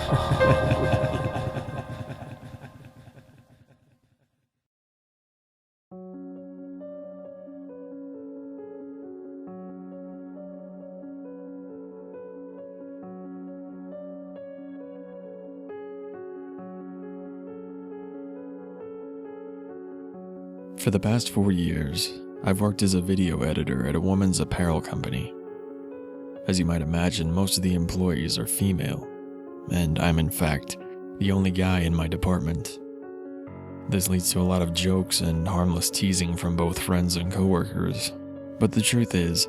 For the past 4 years, I've worked as a video editor at a woman's apparel company. As you might imagine, most of the employees are female, and I'm in fact the only guy in my department. This leads to a lot of jokes and harmless teasing from both friends and coworkers, but the truth is,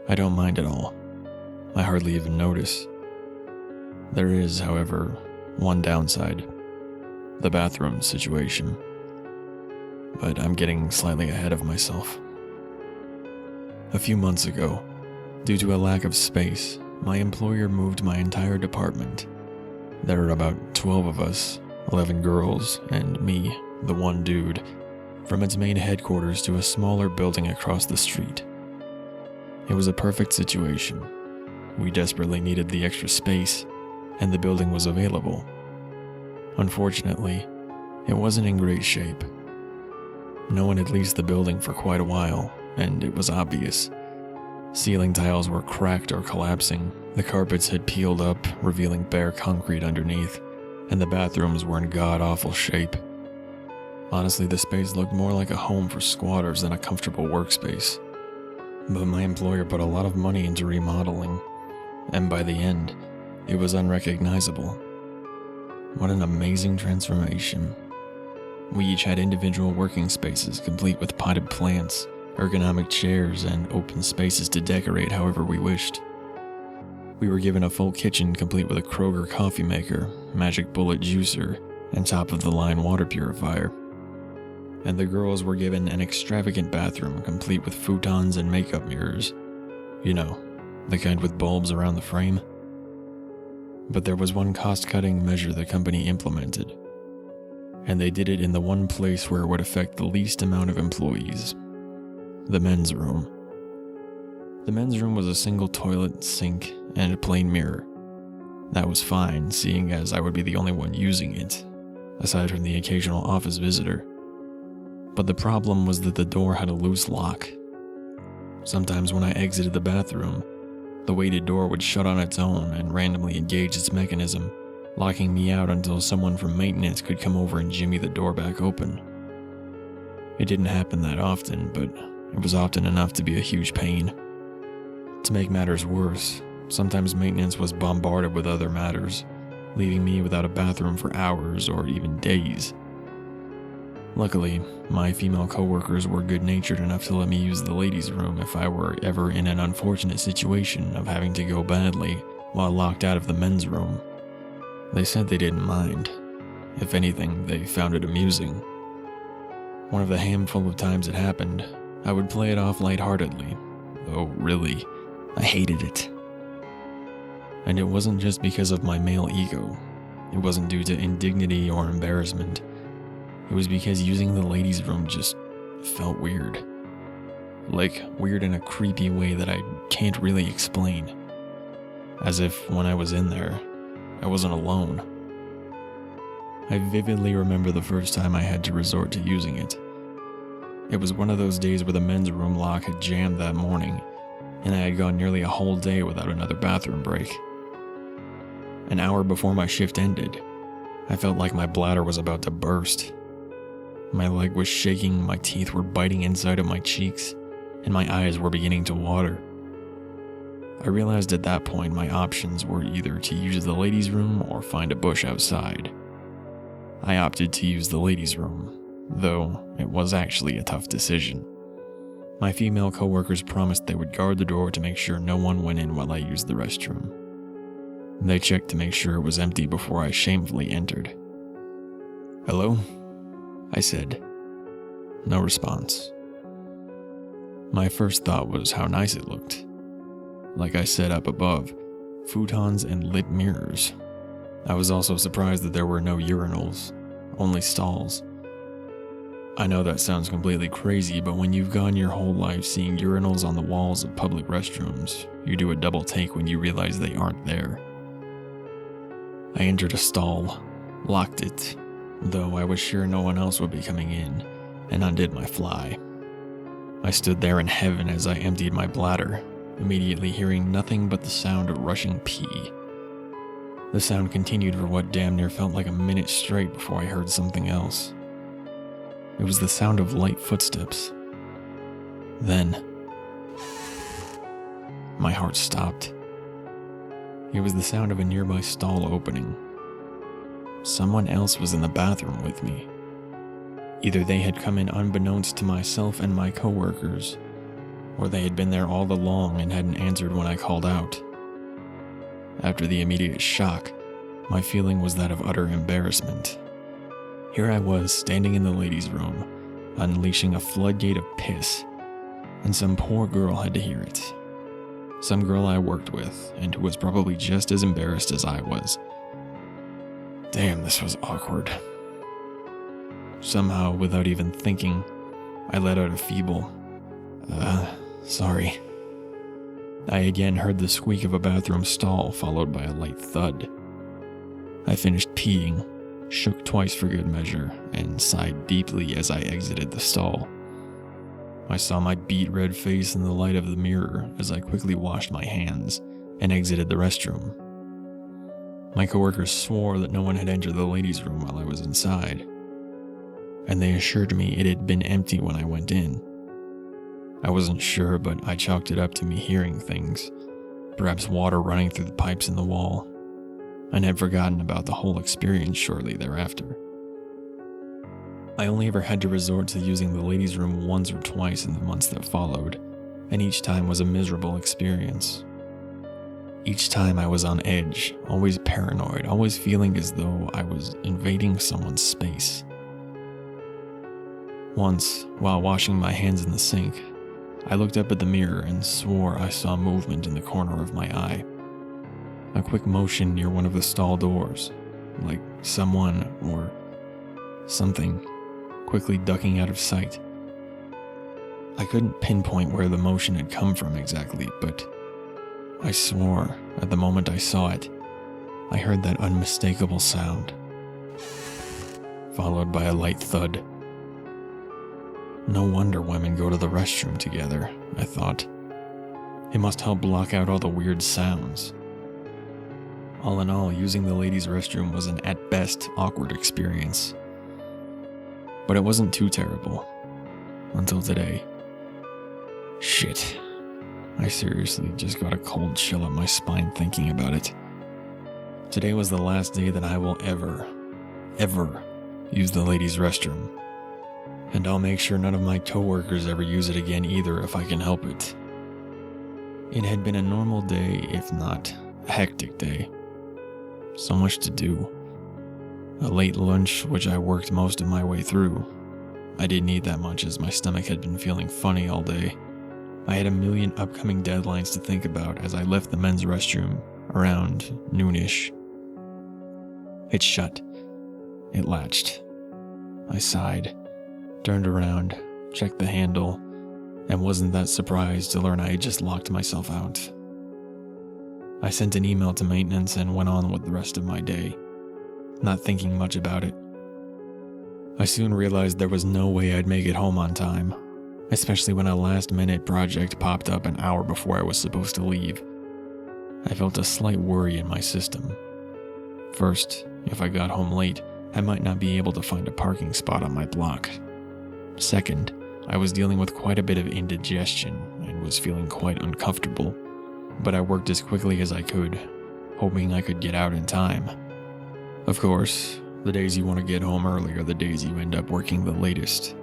I don't mind at all. I hardly even notice. There is, however, one downside: the bathroom situation. But I'm getting slightly ahead of myself. A few months ago, due to a lack of space, my employer moved my entire department. There are about 12 of us, 11 girls, and me, the one dude, from its main headquarters to a smaller building across the street. It was a perfect situation. We desperately needed the extra space, and the building was available. Unfortunately, it wasn't in great shape. No one had leased the building for quite a while, and it was obvious. Ceiling tiles were cracked or collapsing, the carpets had peeled up, revealing bare concrete underneath, and the bathrooms were in god-awful shape. Honestly, the space looked more like a home for squatters than a comfortable workspace. But my employer put a lot of money into remodeling, and by the end, it was unrecognizable. What an amazing transformation. We each had individual working spaces complete with potted plants, ergonomic chairs, and open spaces to decorate however we wished. We were given a full kitchen complete with a Kroger coffee maker, magic bullet juicer, and top-of-the-line water purifier. And the girls were given an extravagant bathroom complete with futons and makeup mirrors. You know, the kind with bulbs around the frame. But there was one cost-cutting measure the company implemented, and they did it in the one place where it would affect the least amount of employees: the men's room. The men's room was a single toilet, sink, and a plain mirror. That was fine, seeing as I would be the only one using it, aside from the occasional office visitor. But the problem was that the door had a loose lock. Sometimes when I exited the bathroom, the weighted door would shut on its own and randomly engage its mechanism, locking me out until someone from maintenance could come over and jimmy the door back open. It didn't happen that often, but it was often enough to be a huge pain. To make matters worse, sometimes maintenance was bombarded with other matters, leaving me without a bathroom for hours or even days. Luckily, my female coworkers were good-natured enough to let me use the ladies' room if I were ever in an unfortunate situation of having to go badly while locked out of the men's room. They said they didn't mind. If anything, they found it amusing. One of the handful of times it happened, I would play it off lightheartedly, though really, I hated it. And it wasn't just because of my male ego. It wasn't due to indignity or embarrassment. It was because using the ladies' room just felt weird. Like, weird in a creepy way that I can't really explain. As if when I was in there, I wasn't alone. I vividly remember the first time I had to resort to using it. It was one of those days where the men's room lock had jammed that morning, and I had gone nearly a whole day without another bathroom break. An hour before my shift ended, I felt like my bladder was about to burst. My leg was shaking, my teeth were biting inside of my cheeks, and my eyes were beginning to water. I realized at that point my options were either to use the ladies' room or find a bush outside. I opted to use the ladies' room, though it was actually a tough decision. My female coworkers promised they would guard the door to make sure no one went in while I used the restroom. They checked to make sure it was empty before I shamefully entered. "Hello?" I said. No response. My first thought was how nice it looked. Like I said up above, futons and lit mirrors. I was also surprised that there were no urinals, only stalls. I know that sounds completely crazy, but when you've gone your whole life seeing urinals on the walls of public restrooms, you do a double take when you realize they aren't there. I I entered a stall, locked it, though I was sure no one else would be coming in, and undid my fly. I stood there in heaven as I emptied my bladder, immediately hearing nothing but the sound of rushing pee. The sound continued for what damn near felt like a minute straight before I heard something else. It was the sound of light footsteps. Then, my heart stopped. It was the sound of a nearby stall opening. Someone else was in the bathroom with me. Either they had come in unbeknownst to myself and my coworkers, or they had been there all along and hadn't answered when I called out. After the immediate shock, my feeling was that of utter embarrassment. Here I was, standing in the ladies' room, unleashing a floodgate of piss, and some poor girl had to hear it. Some girl I worked with, and who was probably just as embarrassed as I was. Damn, this was awkward. Somehow, without even thinking, I let out a feeble, sorry. I again heard the squeak of a bathroom stall, followed by a light thud. I finished peeing, shook twice for good measure, and sighed deeply as I exited the stall. I saw my beet red face in the light of the mirror as I quickly washed my hands and exited the restroom. My coworkers swore that no one had entered the ladies' room while I was inside, and they assured me it had been empty when I went in. I wasn't sure, but I chalked it up to me hearing things, perhaps water running through the pipes in the wall, and had forgotten about the whole experience shortly thereafter. I only ever had to resort to using the ladies' room once or twice in the months that followed, and each time was a miserable experience. Each time I was on edge, always paranoid, always feeling as though I was invading someone's space. Once, while washing my hands in the sink, I looked up at the mirror and swore I saw movement in the corner of my eye. A quick motion near one of the stall doors, like someone or something quickly ducking out of sight. I couldn't pinpoint where the motion had come from exactly, but I swore at the moment I saw it, I heard that unmistakable sound, followed by a light thud. No wonder women go to the restroom together, I thought. It must help block out all the weird sounds. All in all, using the ladies' restroom was an at best awkward experience. But it wasn't too terrible. Until today. Shit. I seriously just got a cold chill up my spine thinking about it. Today was the last day that I will ever use the ladies' restroom. And I'll make sure none of my coworkers ever use it again either if I can help it. It had been a normal day, if not a hectic day. So much to do. A late lunch, which I worked most of my way through. I didn't eat that much as my stomach had been feeling funny all day. I had a million upcoming deadlines to think about as I left the men's restroom around noonish. It shut. It latched. I sighed, turned around, checked the handle, and wasn't that surprised to learn I had just locked myself out. I sent an email to maintenance and went on with the rest of my day, not thinking much about it. I soon realized there was no way I'd make it home on time, especially when a last-minute project popped up an hour before I was supposed to leave. I felt a slight worry in my system. First, if I got home late, I might not be able to find a parking spot on my block. Second, I was dealing with quite a bit of indigestion and was feeling quite uncomfortable, but I worked as quickly as I could, hoping I could get out in time. Of course, the days you want to get home early are the days you end up working the latest.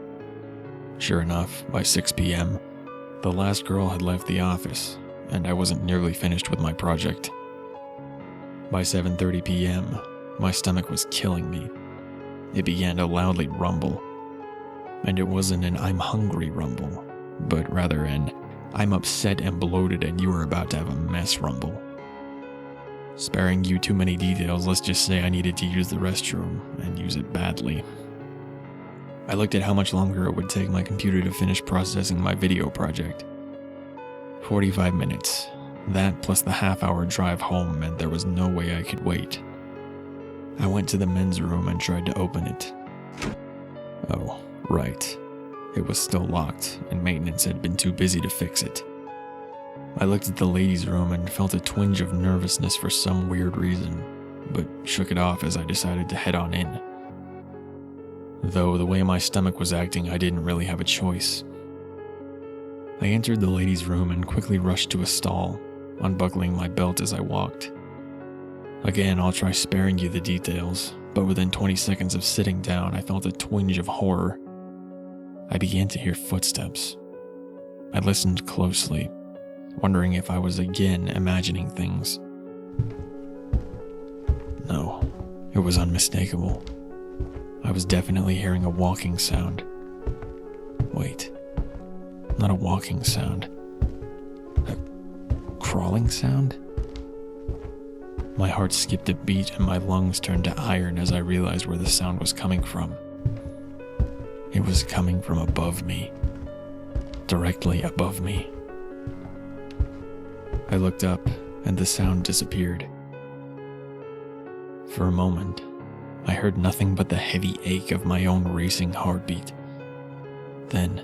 Sure enough, by 6 p.m., the last girl had left the office, and I wasn't nearly finished with my project. By 7:30 p.m., my stomach was killing me. It began to loudly rumble. And it wasn't an I'm hungry rumble, but rather an I'm upset and bloated and you are about to have a mess rumble. Sparing you too many details, let's just say I needed to use the restroom and use it badly. I looked at how much longer it would take my computer to finish processing my video project. 45 minutes. That plus the half-hour drive home meant there was no way I could wait. I went to the men's room and tried to open it. Oh, right. It was still locked, and maintenance had been too busy to fix it. I looked at the ladies' room and felt a twinge of nervousness for some weird reason, but shook it off as I decided to head on in. Though the way my stomach was acting, I didn't really have a choice. I entered the ladies' room and quickly rushed to a stall, unbuckling my belt as I walked. Again, I'll try sparing you the details, but within 20 seconds of sitting down, I felt a twinge of horror. I began to hear footsteps. I listened closely, wondering if I was again imagining things. No, it was unmistakable. I was definitely hearing a walking sound. Wait, not a walking sound. A crawling sound? My heart skipped a beat and my lungs turned to iron as I realized where the sound was coming from. It was coming from above me. Directly above me. I looked up and the sound disappeared. For a moment, I heard nothing but the heavy ache of my own racing heartbeat. Then,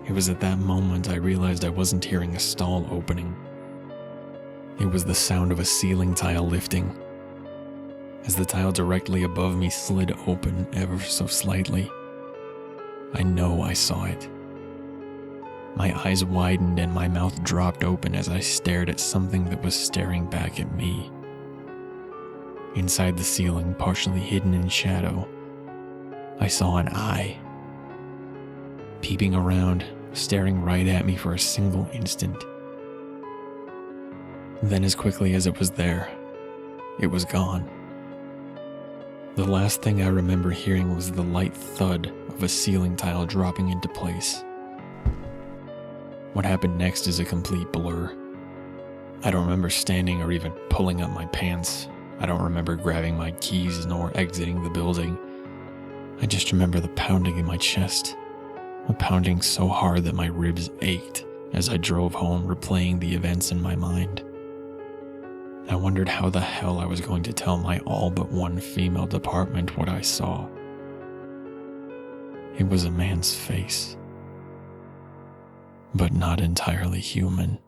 it was at that moment I realized I wasn't hearing a stall opening. It was the sound of a ceiling tile lifting. As the tile directly above me slid open ever so slightly, I know I saw it. My eyes widened and my mouth dropped open as I stared at something that was staring back at me. Inside the ceiling, partially hidden in shadow, I saw an eye. Peeping around, staring right at me for a single instant. Then as quickly as it was there, it was gone. The last thing I remember hearing was the light thud of a ceiling tile dropping into place. What happened next is a complete blur. I don't remember standing or even pulling up my pants. I don't remember grabbing my keys nor exiting the building. I just remember the pounding in my chest. A pounding so hard that my ribs ached as I drove home, replaying the events in my mind. I wondered how the hell I was going to tell my all but one female department what I saw. It was a man's face, but not entirely human.